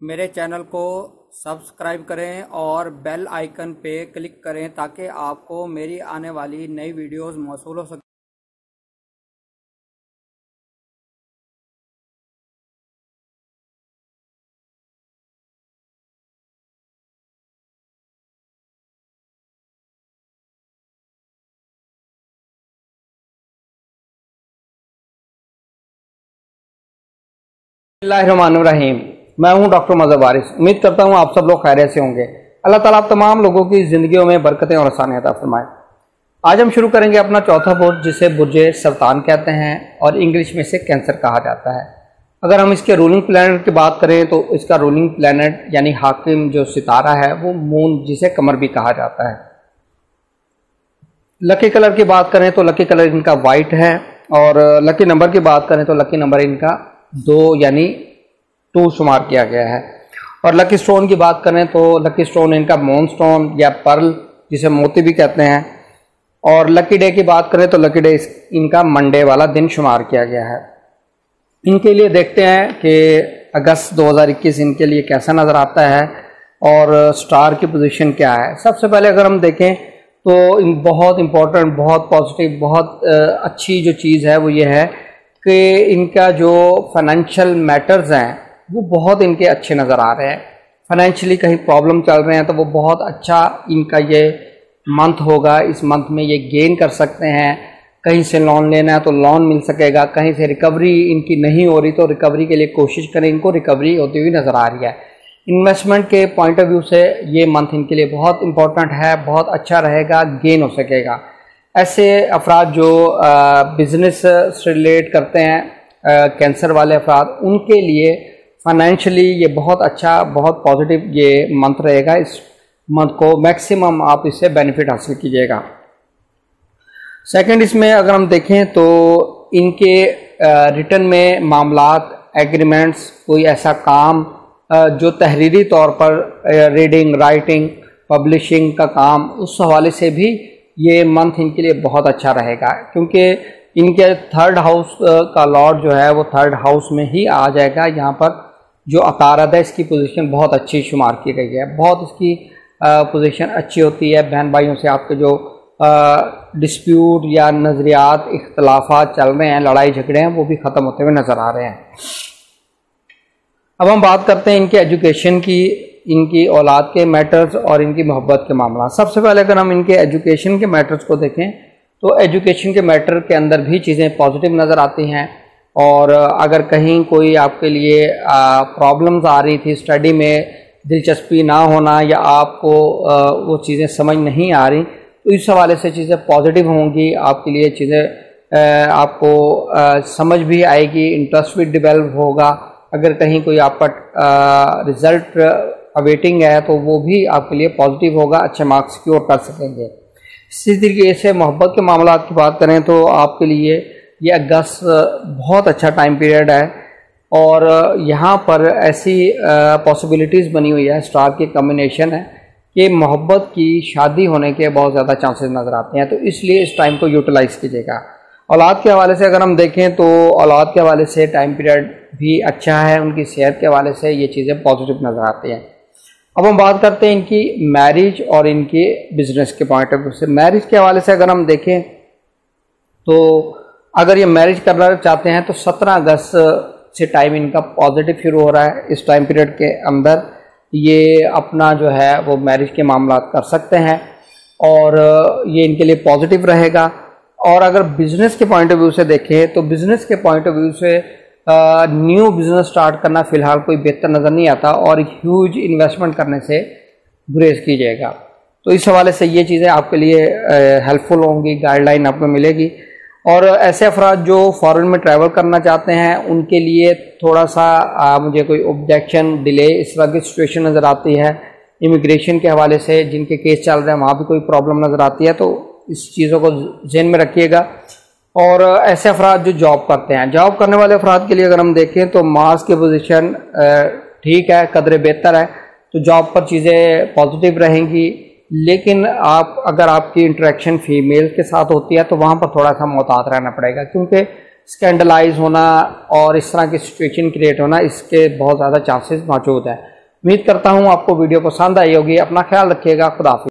मेरे चैनल को सब्सक्राइब करें और बेल आइकन पे क्लिक करें ताकि आपको मेरी आने वाली नई वीडियोस मौसूल हो सके। बिस्मिल्लाहिर्रहमानिर्रहीम। मैं हूं डॉक्टर मज़हर वारिस। उम्मीद करता हूं आप सब लोग खैरियत से होंगे। अल्लाह ताला आप तमाम लोगों की ज़िंदगियों में बरकतें और आसानियां अता फरमाए। आज हम शुरू करेंगे अपना चौथा बुर्ज, जिसे बुर्ज सरतान कहते हैं और इंग्लिश में से कैंसर कहा जाता है। अगर हम इसके रूलिंग प्लैनेट की बात करें तो इसका रूलिंग प्लैनेट यानी हाकिम जो सितारा है वो मून, जिसे कमर भी कहा जाता है। लकी कलर की बात करें तो लकी कलर इनका वाइट है और लकी नंबर की बात करें तो लकी नंबर इनका 2 यानी 2 शुमार किया गया है। और लकी स्टोन की बात करें तो लकी स्टोन इनका मून स्टोन या पर्ल, जिसे मोती भी कहते हैं। और लकी डे की बात करें तो लकी डे इनका मंडे वाला दिन शुमार किया गया है। इनके लिए देखते हैं कि अगस्त 2021 इनके लिए कैसा नज़र आता है और स्टार की पोजीशन क्या है। सबसे पहले अगर हम देखें तो बहुत इम्पोर्टेंट, बहुत पॉजिटिव, बहुत अच्छी जो चीज़ है वो ये है कि इनका जो फाइनेंशियल मैटर्स हैं वो बहुत इनके अच्छे नज़र आ रहे हैं। फाइनेंशियली कहीं प्रॉब्लम चल रहे हैं तो वो बहुत अच्छा इनका ये मंथ होगा। इस मंथ में ये गेन कर सकते हैं। कहीं से लोन लेना है तो लोन मिल सकेगा। कहीं से रिकवरी इनकी नहीं हो रही तो रिकवरी के लिए कोशिश करें, इनको रिकवरी होती हुई नज़र आ रही है। इन्वेस्टमेंट के पॉइंट ऑफ व्यू से ये मंथ इनके लिए बहुत इंपॉर्टेंट है, बहुत अच्छा रहेगा, गेन हो सकेगा। ऐसे अफराद जो बिज़नेस से रिलेट करते हैं, कैंसर वाले अफराद, उनके लिए फाइनेंशियली ये बहुत अच्छा, बहुत पॉजिटिव ये मंथ रहेगा। इस मंथ को मैक्सिमम आप इससे बेनिफिट हासिल कीजिएगा। सेकंड, इसमें अगर हम देखें तो इनके रिटर्न में मामलात, एग्रीमेंट्स, कोई ऐसा काम जो तहरीरी तौर पर रीडिंग, राइटिंग, पब्लिशिंग का काम, उस हवाले से भी ये मंथ इनके लिए बहुत अच्छा रहेगा, क्योंकि इनके थर्ड हाउस का लॉर्ड जो है वो थर्ड हाउस में ही आ जाएगा। यहाँ पर जो अतारद है इसकी पोजीशन बहुत अच्छी शुमार की गई है। बहुत इसकी पोजीशन अच्छी होती है। बहन भाइयों से आपके जो डिस्प्यूट या नज़रियात, इख्तलाफात चल रहे हैं, लड़ाई झगड़े हैं, वो भी ख़त्म होते हुए नज़र आ रहे हैं। अब हम बात करते हैं इनके एजुकेशन की, इनकी औलाद के मैटर्स और इनकी मोहब्बत के मामला। सबसे पहले अगर हम इनके एजुकेशन के मैटर्स को देखें तो एजुकेशन के मैटर के अंदर भी चीज़ें पॉजिटिव नज़र आती हैं। और अगर कहीं कोई आपके लिए प्रॉब्लम्स आ रही थी, स्टडी में दिलचस्पी ना होना या आपको वो चीज़ें समझ नहीं आ रही, तो इस हवाले से चीज़ें पॉजिटिव होंगी। आपके लिए चीज़ें आपको समझ भी आएगी, इंटरेस्ट भी डेवलप होगा। अगर कहीं कोई आपका रिज़ल्ट अवेटिंग है तो वो भी आपके लिए पॉजिटिव होगा, अच्छे मार्क्स सिक्योर कर सकेंगे। इसी तरीके से मोहब्बत के मामला की बात करें तो आपके लिए ये अगस्त बहुत अच्छा टाइम पीरियड है और यहाँ पर ऐसी पॉसिबिलिटीज़ बनी हुई है, स्टार की कम्बिनेशन है कि मोहब्बत की शादी होने के बहुत ज़्यादा चांसेस नज़र आते हैं। तो इसलिए इस टाइम को यूटिलाइज़ कीजिएगा। औलाद के हवाले से अगर हम देखें तो औलाद के हवाले से टाइम पीरियड भी अच्छा है। उनकी सेहत के हवाले से ये चीज़ें पॉजिटिव नज़र आती हैं। अब हम बात करते हैं इनकी मैरिज और इनके बिजनेस के पॉइंट ऑफ व्यू से। मैरिज के हवाले से अगर हम देखें तो अगर ये मैरिज करना चाहते हैं तो 17 अगस्त से टाइम इनका पॉजिटिव शुरू हो रहा है। इस टाइम पीरियड के अंदर ये अपना जो है वो मैरिज के मामला कर सकते हैं और ये इनके लिए पॉजिटिव रहेगा। और अगर बिज़नेस के पॉइंट ऑफ व्यू से देखें तो बिज़नेस के पॉइंट ऑफ व्यू से न्यू बिज़नेस स्टार्ट करना फ़िलहाल कोई बेहतर नज़र नहीं आता और ह्यूज इन्वेस्टमेंट करने से गुरेज कीजिएगा। तो इस हवाले से ये चीज़ें आपके लिए हेल्पफुल होंगी, गाइडलाइन आपको मिलेगी। और ऐसे अफराद जो फ़ॉरेन में ट्रैवल करना चाहते हैं उनके लिए थोड़ा सा मुझे कोई ऑब्जेक्शन, डिले, इस तरह की सिचुएशन नज़र आती है। इमिग्रेशन के हवाले से जिनके केस चल रहे हैं वहाँ भी कोई प्रॉब्लम नज़र आती है, तो इस चीज़ों को ज़हन में रखिएगा। और ऐसे अफराद जो जॉब करते हैं, जॉब करने वाले अफराद के लिए अगर हम देखें तो मार्स की पोजीशन ठीक है, कदरे बेहतर है, तो जॉब पर चीज़ें पॉजिटिव रहेंगी। लेकिन अगर आपकी इंटरेक्शन फीमेल के साथ होती है तो वहाँ पर थोड़ा सा मोहतात रहना पड़ेगा, क्योंकि स्कैंडलाइज होना और इस तरह की सिचुएशन क्रिएट होना, इसके बहुत ज़्यादा चांसेस मौजूद है। उम्मीद करता हूँ आपको वीडियो पसंद आई होगी। अपना ख्याल रखिएगा। खुदा हाफिज़।